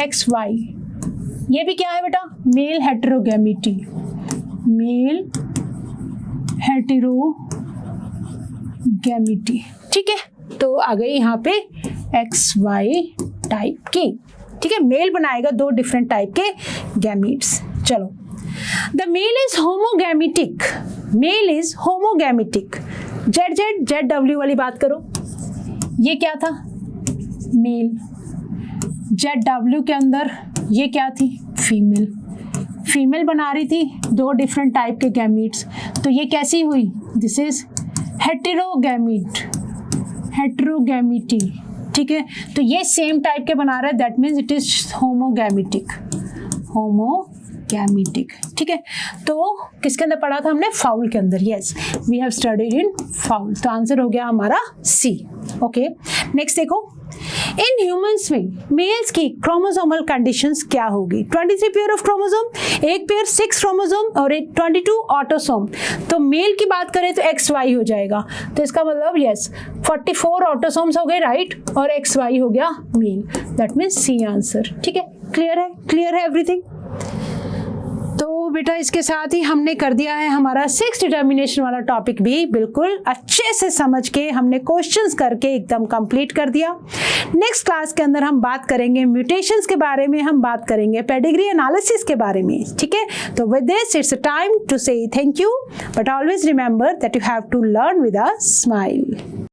XY। ये भी क्या है बेटा, मेल हेटेरोगैमिटी, मेल हेटेरोगैमिटी, ठीक है। तो आ गई यहाँ पे XY टाइप की, ठीक है। मेल बनाएगा दो डिफरेंट टाइप के गैमीट्स। चलो, the male is homogametic, male is homogametic, ZW वाली बात करो, ये क्या था, मेल, ZW के अंदर ये क्या थी, फीमेल, फीमेल बना रही थी दो डिफरेंट टाइप के गैमीट्स, तो ये कैसी हुई, दिस इज हेटेरोगैमिट, हेटेरोगैमिटी, ठीक है। तो ये सेम टाइप के बना रहा है, दैट मीन्स इट इज होमोगैमिटिक, होमोगैमिटिक, ठीक है। तो किसके अंदर पढ़ा था हमने, फाउल के अंदर, yes we have studied in fowl. तो आंसर हो गया हमारा C। ओके, नेक्स्ट देखो, इन ह्यूमंस में मेल्स की क्रोमोसोमल कंडीशंस क्या होगी, 23 पेयर ऑफ क्रोमोसोम, एक पेयर 6 क्रोमोसोम और एक 22 ऑटोसोम। तो मेल की बात करें तो XY हो जाएगा, तो इसका मतलब यस 44 ऑटोसोम्स हो गए, राइट, और XY हो गया male, that means C answer, ठीक है। क्लियर है, क्लियर है एवरीथिंग। तो बेटा इसके साथ ही हमने कर दिया है हमारा सेक्स डिटर्मिनेशन वाला टॉपिक भी बिल्कुल अच्छे से समझ के हमने क्वेश्चंस करके एकदम कंप्लीट कर दिया। नेक्स्ट क्लास के अंदर हम बात करेंगे म्यूटेशंस के बारे में, हम बात करेंगे पेडिग्री एनालिसिस के बारे में, ठीक है। तो with this it's a time to say thank you, but always remember that you have to learn with a smile.